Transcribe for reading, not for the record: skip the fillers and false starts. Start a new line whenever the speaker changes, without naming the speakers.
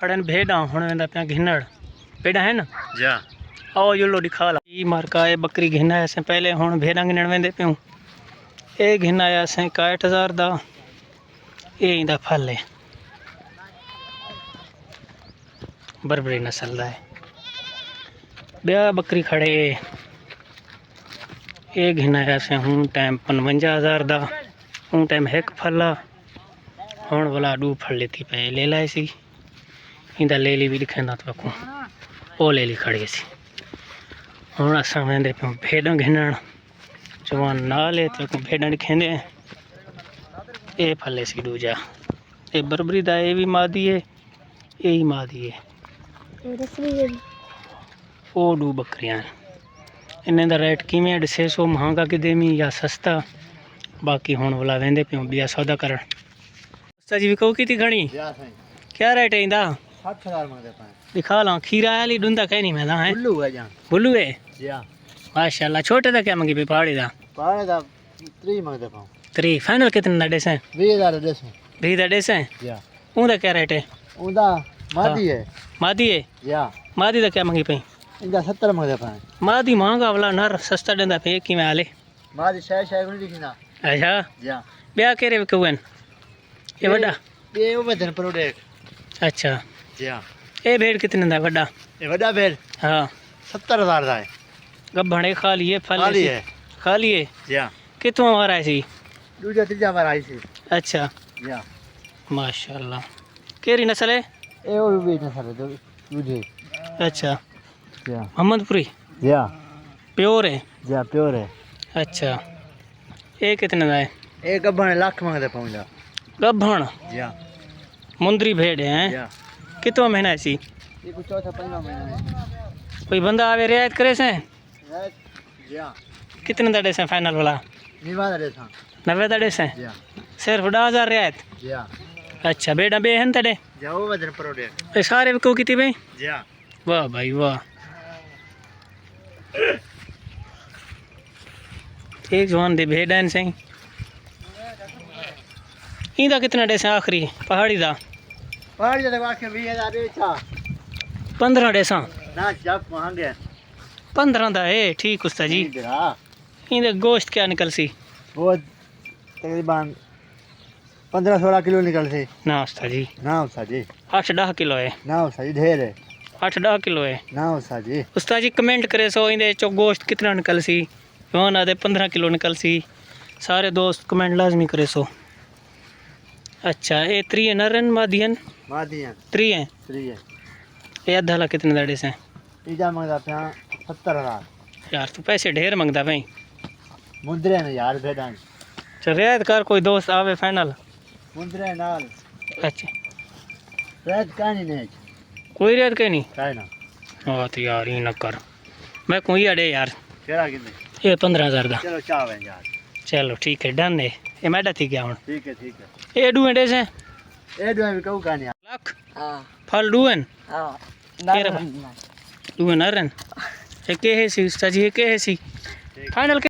खड़न भेड़ा हुण वेंदा पिया घिनड़ भेड़ा है ना
जा
आओ जुलो दिखा ला ई मार्का है बकरी घिन आया से पहले हुण भेड़ा गिनण वेंदे पियूं ए घिन आया से 61,000 दा ए इंदा फल है बरबरी नस्ल दा है ब्या बकरी खड़े ए घिन आया से हुण टाइम 55,000 दा हुण टाइम एक फल आ हुण वाला दू फल लेती पे ले लाए सी इंदा ले ली भी दिखेंदा तो को ओ ले ली खड़ी सी हुण असां वेंदे पियूं भेड़ां घिनण जवान नाल है तो भेड़ां दिखेंदे ए फले सी दूजा ए बरबरी दा ए भी मादी है ए ही मादी है ओ दू बकरियां इन्हें दा रेट किवें 600 महंगा कि देमी या सस्ता बाकी हुण वाला वेंदे पियूं बिया सौदा करन उस्ताद जी विको की थी घणी क्या रेट है इंदा
60,000 मंगदे पाए
दिखा ला खीरा वाली डूंदा कहीं नहीं मैदा है
बुल्लू है जा
बुल्लू है
जा
माशाल्लाह छोटे दा क्या मंगी पे पहाड़ी दा
3 मंगदे पाऊं
3 फाइनल कितने दा देसे
20,000 देसो
20 दा देसे
जा
उंदा क्या रेट है
उंदा मादी है
मादी है
जा
मादी दा क्या मंगी पे
इंदा 70 मंगदे पाए
मादी महंगा वाला नर सस्ता देंदा पे की में आले
मादी शाय कोनी दिखना
अच्छा
जा
ब्याह केरे विकवन ये बड़ा
ये वो बदन प्रोडक्ट
अच्छा
जा
ए भेड़ कितने दा बड़ा
ये बड़ा बेल
हां
70,000 दा है
गब्बणे खा लिए फल
खाली है
खा लिए
जा
कितों आ रहा है सी
दूजा तीजा बार आई सी
अच्छा
जा
माशाल्लाह केरी नस्ल है
ए वो भी नस्ल है दूजे
अच्छा
जा
मोहम्मदपुरी
जा
प्योर है
जा प्योर है
अच्छा ये कितने का है
ए गब्बन लाख मंगदे पाऊं जा
गब्भण
जा
मुंदरी भेड़ है
जा
कितना महीना है सी
ये कुछ चौथा पंजवा महीना है
कोई बंदा आवे रियायत करे से
जा
कितने दड़े से फाइनल वाला
निवादा रे सा
90 दड़े से
जा
सिर्फ 10,000 रियायत
जा
अच्छा बेड़ा बे हैं तड़े
जा वो बदन प्रोडक्ट
ये सारे को की थी भाई
जा
वाह भाई वाह एक जवान दे भेड़न से इंदा कितना डे से आखिरी पहाड़ी दा
पहाड़ी जगह आके 20,000 रे छा
15 डे सा
ना जब महंगे
15 दा है ठीक उस्ताद जी
हां
इंदे गोश्त क्या निकल सी
वो तकरीबन 15-16 किलो निकल से
ना उस्ताद जी
ना उस्ताद जी
8-10 किलो है
ना उस्ताद जी ढेर है
8-10 किलो है
ना उस्ताद जी
उस्ताद जी कमेंट करे सो इंदे चो गोश्त कितना निकल सी वन आदे 15 किलो निकल सी सारे दोस्त कमेंट लाजमी करे सो अच्छा ये 3 नरन मादियन
मादियां
3 है
3 है
ये अद्धा कितने दड़े से
तीजा मंगदा पे 70,000
यार तू पैसे ढेर मंगदा भाई
मुंदरे में यार भेड़ां
चल रियायत कर कोई दोस्त आवे फाइनल
मुंदरे नाल
अच्छा
रेड कानी ने
कोई रियायत कहीं नहीं
काई ना
हाँ तो यार ही न कर मैं कोई अड़े यार
केड़ा किने
ये 15,000 दा
चलो चावे यार
चलो ठीक है डन है ये मैडा थी गया हूँ
ठीक है
ये डूएंडे से
ए दो में कहू कानी
लाख
हां
फल डूएन
हां
डूएन नरन ये के है सी उस्ताद जी ये के है सी फाइनल